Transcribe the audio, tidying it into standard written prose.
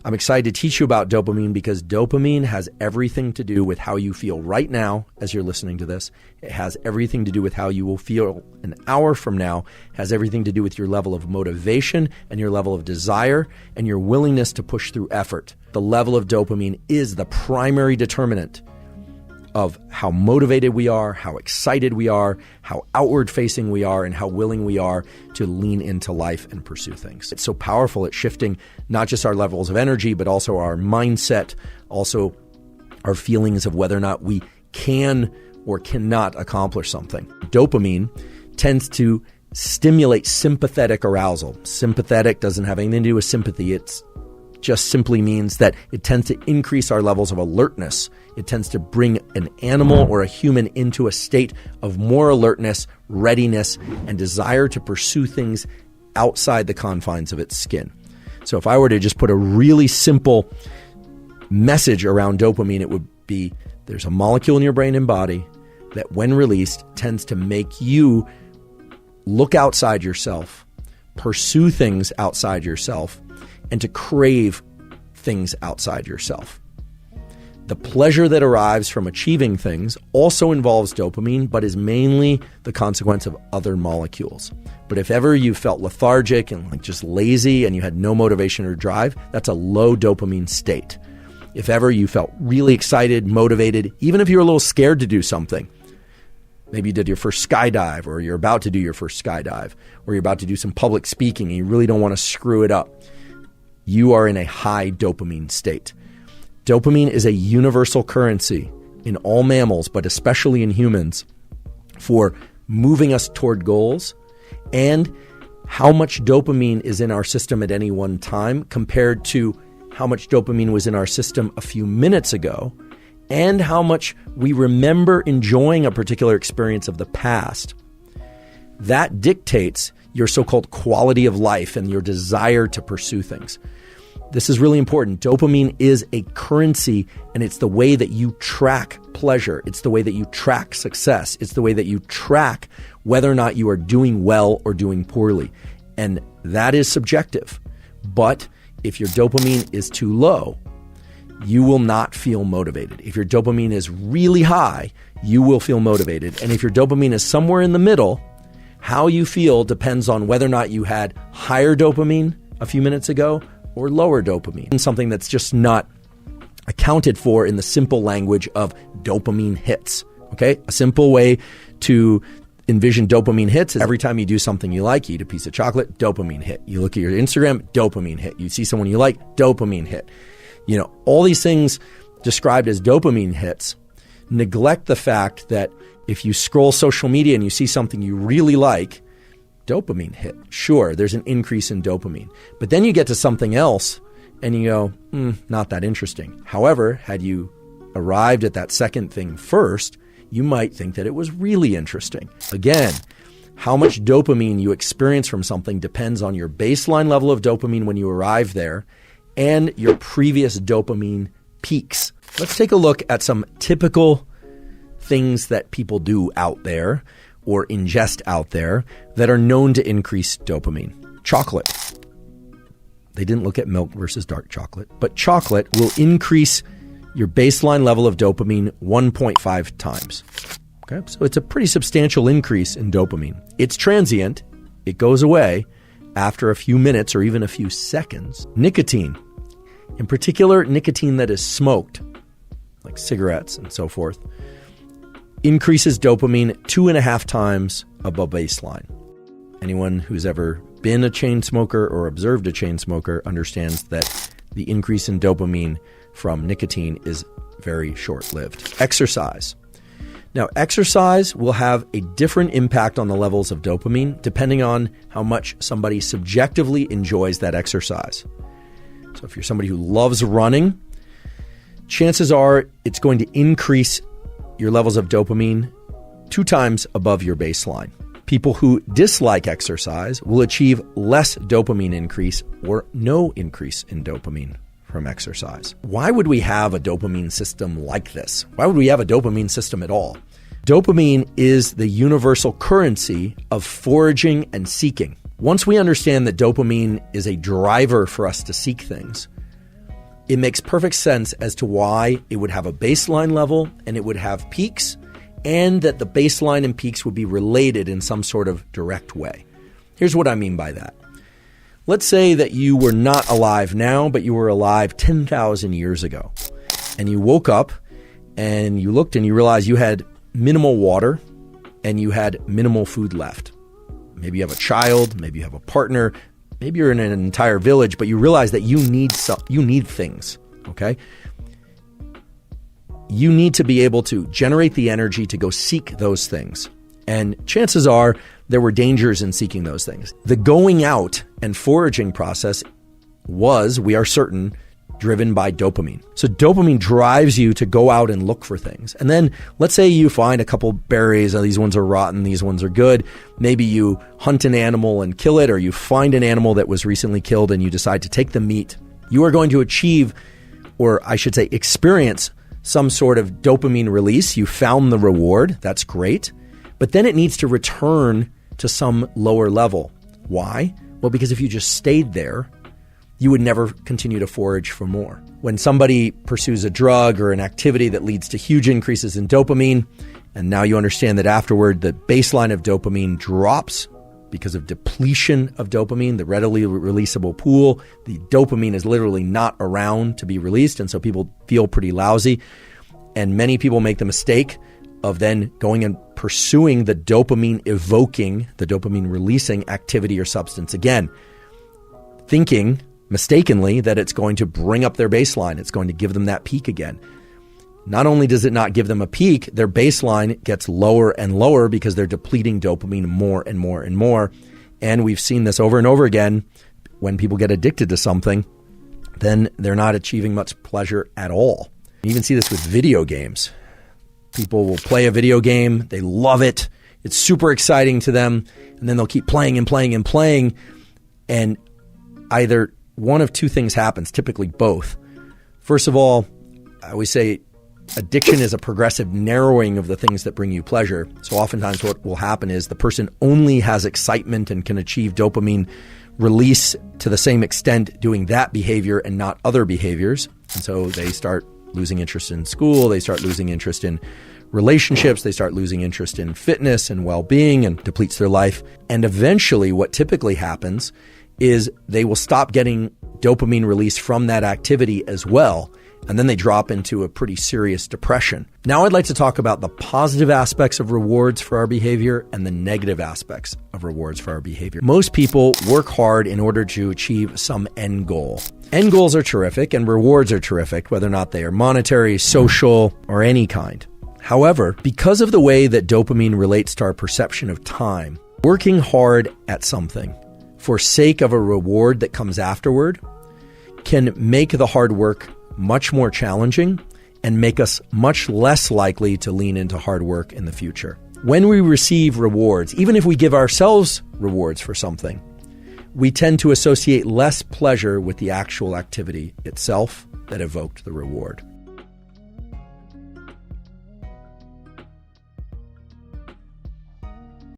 I'm excited to teach you about dopamine because dopamine has everything to do with how you feel right now as you're listening to this. It has everything to do with how you will feel an hour from now. It has everything to do with your level of motivation and your level of desire and your willingness to push through effort. The level of dopamine is the primary determinant of how motivated we are, how excited we are, how outward-facing we are, and how willing we are to lean into life and pursue things. It's so powerful at shifting not just our levels of energy, but also our mindset, also our feelings of whether or not we can or cannot accomplish something. Dopamine tends to stimulate sympathetic arousal. Sympathetic doesn't have anything to do with sympathy. It's just simply means that it tends to increase our levels of alertness. It tends to bring an animal or a human into a state of more alertness, readiness, and desire to pursue things outside the confines of its skin. So if I were to just put a really simple message around dopamine, it would be there's a molecule in your brain and body that when released tends to make you look outside yourself, pursue things outside yourself, and to crave things outside yourself. The pleasure that arrives from achieving things also involves dopamine, but is mainly the consequence of other molecules. But if ever you felt lethargic and just lazy and you had no motivation or drive, that's a low dopamine state. If ever you felt really excited, motivated, even if you're a little scared to do something, maybe you did your first skydive, or you're about to do your first skydive, or you're about to do some public speaking and you really don't want to screw it up, you are in a high dopamine state. Dopamine is a universal currency in all mammals, but especially in humans, for moving us toward goals, and how much dopamine is in our system at any one time compared to how much dopamine was in our system a few minutes ago, and how much we remember enjoying a particular experience of the past. That dictates your so-called quality of life and your desire to pursue things. This is really important. Dopamine is a currency, and it's the way that you track pleasure. It's the way that you track success. It's the way that you track whether or not you are doing well or doing poorly. And that is subjective. But if your dopamine is too low, you will not feel motivated. If your dopamine is really high, you will feel motivated. And if your dopamine is somewhere in the middle, how you feel depends on whether or not you had higher dopamine a few minutes ago or lower dopamine. Something that's just not accounted for in the simple language of dopamine hits. Okay? A simple way to envision dopamine hits is every time you do something you like, you eat a piece of chocolate, dopamine hit. You look at your Instagram, dopamine hit. You see someone you like, dopamine hit. You know, all these things described as dopamine hits neglect the fact that if you scroll social media and you see something you really like, dopamine hit. Sure, there's an increase in dopamine. But then you get to something else and you go, not that interesting. However, had you arrived at that second thing first, you might think that it was really interesting. Again, how much dopamine you experience from something depends on your baseline level of dopamine when you arrive there and your previous dopamine peaks. Let's take a look at some typical things that people do out there or ingest out there that are known to increase dopamine. Chocolate. They didn't look at milk versus dark chocolate, but chocolate will increase your baseline level of dopamine 1.5 times. Okay, so it's a pretty substantial increase in dopamine. It's transient. It goes away after a few minutes or even a few seconds. Nicotine, in particular nicotine that is smoked, like cigarettes and so forth, increases dopamine 2.5 times above baseline. Anyone who's ever been a chain smoker or observed a chain smoker understands that the increase in dopamine from nicotine is very short-lived. Exercise. Now, exercise will have a different impact on the levels of dopamine depending on how much somebody subjectively enjoys that exercise. So if you're somebody who loves running, chances are it's going to increase your levels of dopamine 2 times above your baseline. People who dislike exercise will achieve less dopamine increase or no increase in dopamine from exercise. Why would we have a dopamine system like this? Why would we have a dopamine system at all? Dopamine is the universal currency of foraging and seeking. Once we understand that dopamine is a driver for us to seek things, it makes perfect sense as to why it would have a baseline level and it would have peaks, and that the baseline and peaks would be related in some sort of direct way. Here's what I mean by that. Let's say that you were not alive now, but you were alive 10,000 years ago. And you woke up and you looked and you realized you had minimal water and you had minimal food left. Maybe you have a child, maybe you have a partner, maybe you're in an entire village, but you realize that you need things, okay? You need to be able to generate the energy to go seek those things. And chances are there were dangers in seeking those things. The going out and foraging process was, we are certain, driven by dopamine. So dopamine drives you to go out and look for things. And then let's say you find a couple berries. Oh, these ones are rotten. These ones are good. Maybe you hunt an animal and kill it, or you find an animal that was recently killed and you decide to take the meat. You are going to achieve, or I should say experience, some sort of dopamine release. You found the reward. That's great. But then it needs to return to some lower level. Why? Well, because if you just stayed there, you would never continue to forage for more. When somebody pursues a drug or an activity that leads to huge increases in dopamine, and now you understand that afterward the baseline of dopamine drops because of depletion of dopamine, the readily releasable pool, the dopamine is literally not around to be released, and so people feel pretty lousy. And many people make the mistake of then going and pursuing the dopamine evoking, the dopamine releasing activity or substance again, thinking mistakenly that it's going to bring up their baseline. It's going to give them that peak again. Not only does it not give them a peak, their baseline gets lower and lower because they're depleting dopamine more and more and more. And we've seen this over and over again. When people get addicted to something, then they're not achieving much pleasure at all. You even see this with video games. People will play a video game. They love it. It's super exciting to them. And then they'll keep playing and playing and playing. And either one of two things happens, typically both. First of all, I always say addiction is a progressive narrowing of the things that bring you pleasure. So oftentimes what will happen is the person only has excitement and can achieve dopamine release to the same extent doing that behavior and not other behaviors. And so they start losing interest in school, they start losing interest in relationships, they start losing interest in fitness and well-being, and depletes their life. And eventually what typically happens is they will stop getting dopamine release from that activity as well. And then they drop into a pretty serious depression. Now I'd like to talk about the positive aspects of rewards for our behavior and the negative aspects of rewards for our behavior. Most people work hard in order to achieve some end goal. End goals are terrific and rewards are terrific, whether or not they are monetary, social, or any kind. However, because of the way that dopamine relates to our perception of time, working hard at something for sake of a reward that comes afterward can make the hard work much more challenging and make us much less likely to lean into hard work in the future. When we receive rewards, even if we give ourselves rewards for something, we tend to associate less pleasure with the actual activity itself that evoked the reward.